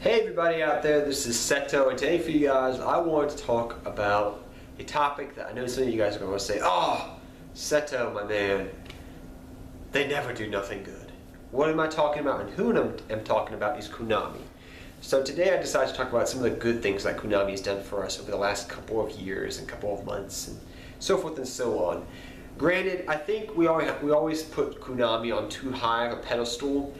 Hey everybody out there, this is Seto, and today for you guys I wanted to talk about a topic that I know some of you guys are going to say, "Oh, Seto, my man, they never do nothing good." What am I talking about, and who I'm talking about is Konami. So today I decided to talk about some of the good things that Konami has done for us over the last couple of years and couple of months and so forth and so on. Granted, I think we always put Konami on too high of a pedestal.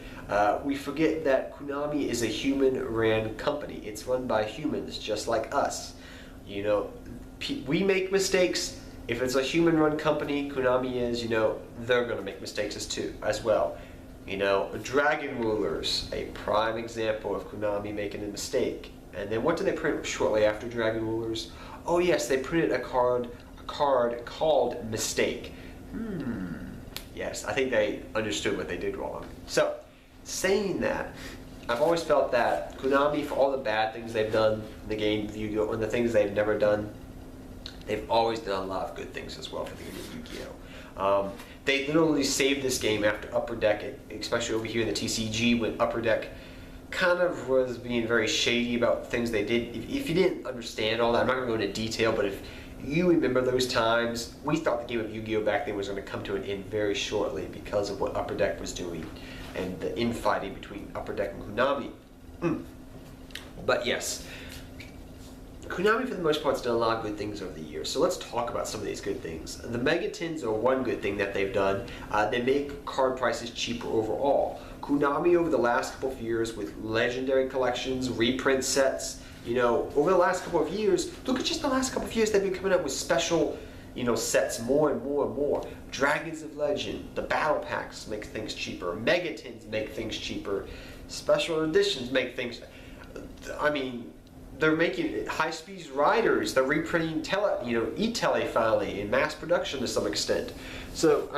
We forget that Konami is a human-ran company. It's run by humans just like us. You know, we make mistakes. If it's a human-run company, Konami is, they're going to make mistakes as well. Dragon Rulers, a prime example of Konami making a mistake. And then what did they print shortly after Dragon Rulers? Oh yes, they printed a card called Mistake. Yes, I think they understood what they did wrong. So, saying that, I've always felt that Konami, for all the bad things they've done in the game of Yu-Gi-Oh! And the things they've never done, they've always done a lot of good things as well for the game of Yu-Gi-Oh! They literally saved this game after Upper Deck, especially over here in the TCG, when Upper Deck kind of was being very shady about things they did. If you didn't understand all that, I'm not going to go into detail, but if you remember those times, we thought the game of Yu-Gi-Oh! Back then was going to come to an end very shortly because of what Upper Deck was doing and the infighting between Upper Deck and Konami. But yes, Konami for the most part has done a lot of good things over the years. So let's talk about some of these good things. The Megatins are one good thing that they've done. They make card prices cheaper overall. Konami over the last couple of years with legendary collections, reprint sets, over the last couple of years, look at just the last couple of years, they've been coming up with special, sets more and more and more. Dragons of Legend, the battle packs make things cheaper. Megatins make things cheaper. Special editions make things, they're making high-speed riders. They're reprinting E-Tele finally in mass production to some extent. So,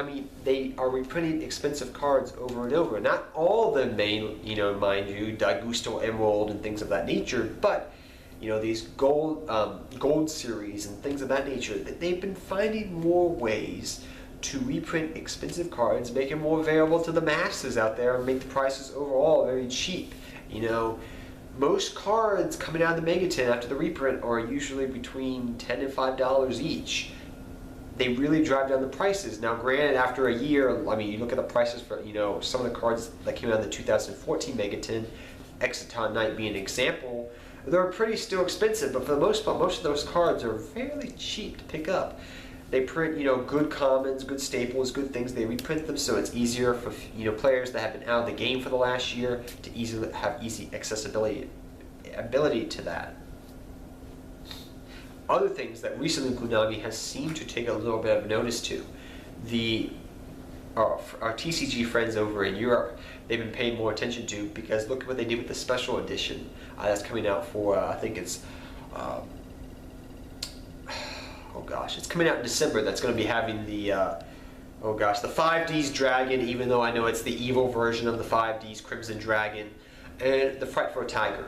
they are reprinting expensive cards over and over. Not all of them may, mind you, Daigusto Emerald and things of that nature, but these gold series and things of that nature, they've been finding more ways to reprint expensive cards, make them more available to the masses out there, and make the prices overall very cheap. Most cards coming out of the Megatin after the reprint are usually between $10 and $5 each. They really drive down the prices. Now granted, after a year, you look at the prices for, some of the cards that came out in the 2014 Megatin, Exciton Knight being an example, they're pretty still expensive, but for the most part, most of those cards are fairly cheap to pick up. They print, good commons, good staples, good things. They reprint them so it's easier for, players that have been out of the game for the last year to have easy accessibility to that. Other things that recently Konami has seemed to take a little bit of notice to, our TCG friends over in Europe, they've been paying more attention to, because look at what they did with the special edition that's coming out for, I think it's, it's coming out in December. That's going to be having the, the 5Ds Dragon, even though I know it's the evil version of the 5Ds Crimson Dragon, and the Frightful Tiger.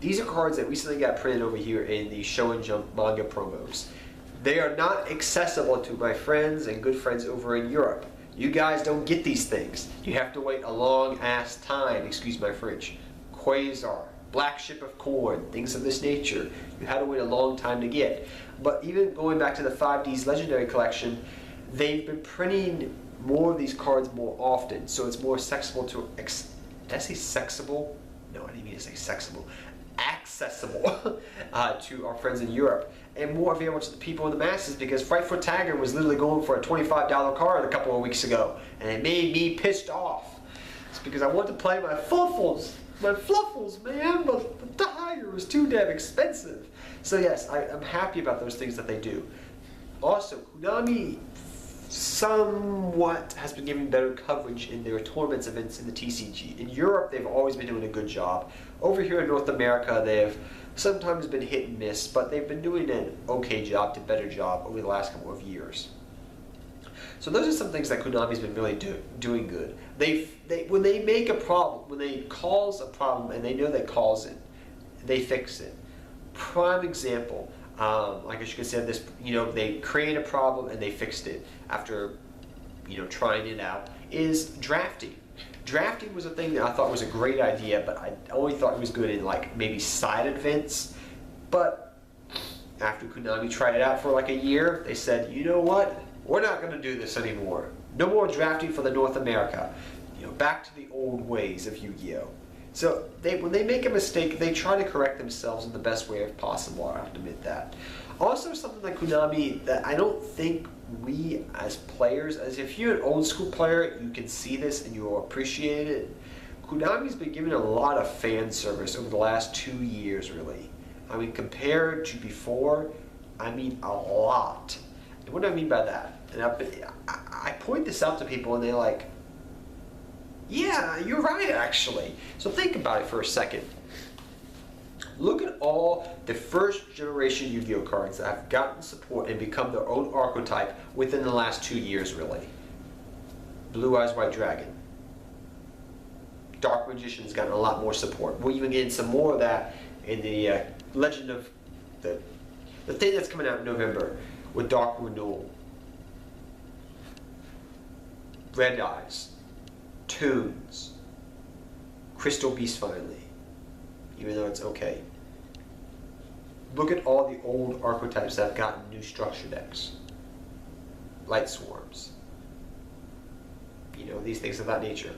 These are cards that recently got printed over here in the Show and Jump manga promos. They are not accessible to my friends and good friends over in Europe. You guys don't get these things. You have to wait a long ass time, excuse my French. Quasar, Black Ship of Corn, things of this nature. You had to wait a long time to get. But even going back to the 5Ds Legendary Collection, they've been printing more of these cards more often, so it's more accessible to, did I say sexable? No, I didn't mean to say sexable. Accessible to our friends in Europe, and more available to the people in the masses, because Frightful Tiger was literally going for a $25 card a couple of weeks ago, and it made me pissed off. It's because I want to play my Fluffles, man, but the Tiger was too damn expensive. So yes, I'm happy about those things that they do. Also, Konami somewhat has been giving better coverage in their tournaments events in the TCG. In Europe, they've always been doing a good job. Over here in North America, they've sometimes been hit and miss, but they've been doing an okay job to better job over the last couple of years. So those are some things that Konami's been really doing good. When they make a problem, when they cause a problem and they know they cause it, they fix it. Prime example, I guess you could say this, they created a problem and they fixed it after, trying it out, is drafting. drafting was a thing that I thought was a great idea, but I only thought it was good in like maybe side events. But after Konami tried it out for like a year, they said, you know what? We're not going to do this anymore. No more drafting for the North America. You know, back to the old ways of Yu-Gi-Oh! So when they make a mistake, they try to correct themselves in the best way possible. I have to admit that. Also, something like Konami that I don't think we as players, as if you're an old school player, you can see this and you will appreciate it. Konami's been giving a lot of fan service over the last 2 years, really. I mean, compared to before, I mean a lot. And what do I mean by that? And I point this out to people and they're like, yeah, you're right, actually. So think about it for a second. Look at all the first generation Yu-Gi-Oh cards that have gotten support and become their own archetype within the last 2 years, really. Blue Eyes White Dragon. Dark Magician's gotten a lot more support. We'll even get in some more of that in the Legend of the thing that's coming out in November with Dark Renewal. Red Eyes. Toons. Crystal Beast finally. Even though it's okay. Look at all the old archetypes that have gotten new structure decks. Light Swarms. You know, these things of that nature.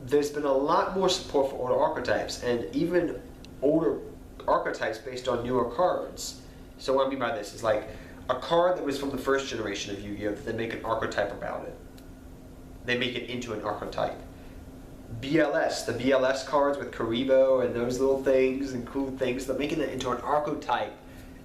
There's been a lot more support for older archetypes, and even older archetypes based on newer cards. So what I mean by this is like a card that was from the first generation of Yu-Gi-Oh! That they make an archetype about it. They make it into an archetype. BLS, the BLS cards with Karibo and those little things and cool things, they're making it into an archetype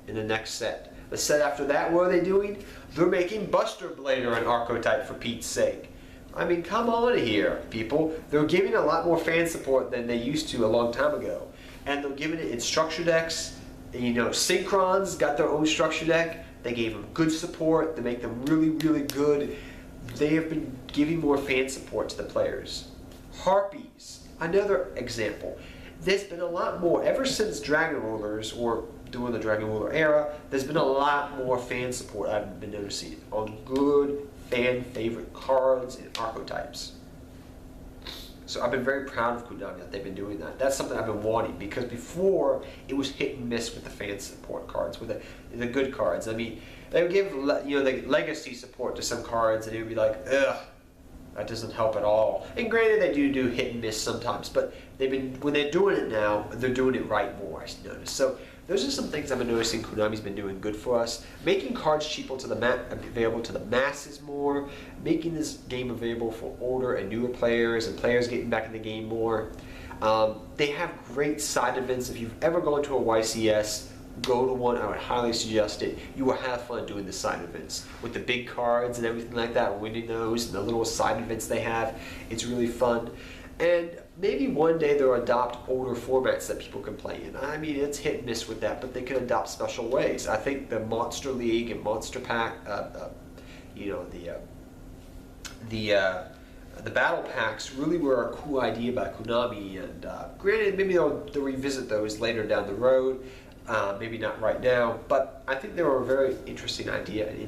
in the next set. The set after that, what are they doing? They're making Buster Blader an archetype, for Pete's sake. I mean, come on here, people. They're giving a lot more fan support than they used to a long time ago. And they're giving it in structure decks. You know, Synchron's got their own structure deck. They gave them good support. They make them really, really good. They have been giving more fan support to the players. Harpies, another example. There's been a lot more, ever since Dragon Rulers, or during the Dragon Ruler era, there's been a lot more fan support I've been noticing on good fan favorite cards and archetypes. So I've been very proud of Konami that they've been doing that. That's something I've been wanting, because before it was hit and miss with the fan support cards, with the good cards. I mean, they would give the legacy support to some cards, and it would be like, ugh, that doesn't help at all. And granted, they do hit and miss sometimes, but when they're doing it now, they're doing it right more, I noticed. So those are some things I've been noticing Konami's been doing good for us. Making cards cheaper to available to the masses more, making this game available for older and newer players, and players getting back in the game more. They have great side events. If you've ever gone to a YCS, go to one. I would highly suggest it. You will have fun doing the side events with the big cards and everything like that, winning those and the little side events they have. It's really fun. And maybe one day they'll adopt older formats that people can play in. I mean, it's hit and miss with that, but they can adopt special ways. I think the Monster League and Monster Pack, the battle packs really were a cool idea by Konami. And granted, maybe they'll revisit those later down the road. Maybe not right now, but I think they were a very interesting idea and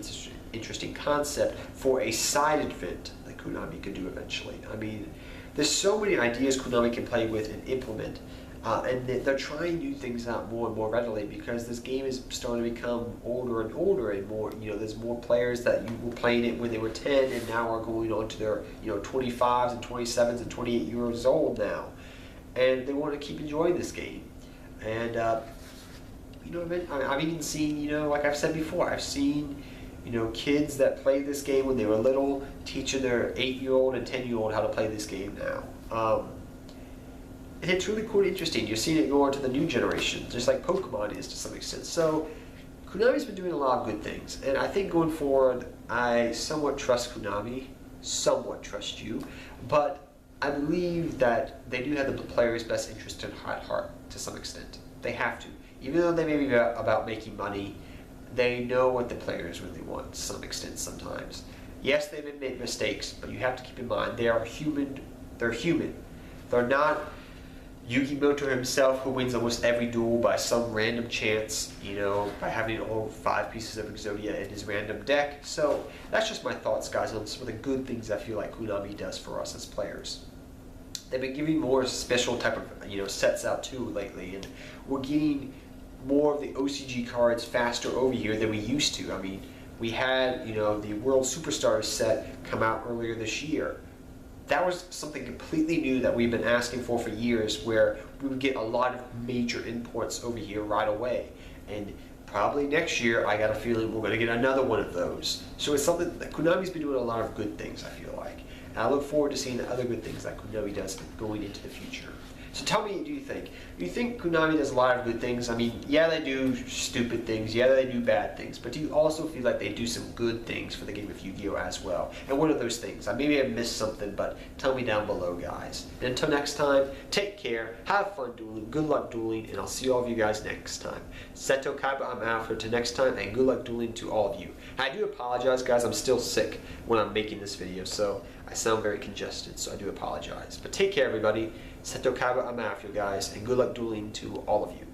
interesting concept for a side event that Konami could do eventually. I mean, there's so many ideas Konami can play with and implement, and they're trying new things out more and more readily, because this game is starting to become older and older, and more. There's more players that were playing it when they were 10 and now are going on to their 25s and 27s and 28 years old now, and they want to keep enjoying this game. And I've even seen, like I've said before, I've seen, kids that played this game when they were little teaching their 8-year-old and 10-year-old how to play this game now. And it's really cool and interesting. You're seeing it go on to the new generation, just like Pokemon is to some extent. So Konami's been doing a lot of good things. And I think going forward, I somewhat trust Konami, somewhat trust you, but I believe that they do have the player's best interest at heart to some extent. They have to. Even though they may be about making money, they know what the players really want to some extent sometimes. Yes, they've made mistakes, but you have to keep in mind they are human. They're human. They're not Yukimoto himself, who wins almost every duel by some random chance, by having all 5 pieces of Exodia in his random deck. So that's just my thoughts, guys, on some of the good things I feel like Konami does for us as players. they've been giving more special type of sets out too lately, and we're getting more of the OCG cards faster over here than we used to. I mean, we had the World Superstars set come out earlier this year. That was something completely new that we've been asking for years, where we would get a lot of major imports over here right away. And probably next year, I got a feeling we're going to get another one of those. So it's something that Konami's been doing a lot of good things, I feel like. And I look forward to seeing the other good things that Konami does going into the future. So tell me, do you think Konami does a lot of good things? I mean, yeah, they do stupid things, yeah, they do bad things, but do you also feel like they do some good things for the game of Yu-Gi-Oh! As well? And what are those things? Maybe I missed something, but tell me down below, guys. And until next time, take care, have fun dueling, good luck dueling, and I'll see all of you guys next time. Seto Kaiba, I'm out for till next time, and good luck dueling to all of you. And I do apologize, guys, I'm still sick when I'm making this video, so I sound very congested, so I do apologize. But take care, everybody. Seto Kaiba, I'm out for you guys, and good luck dueling to all of you.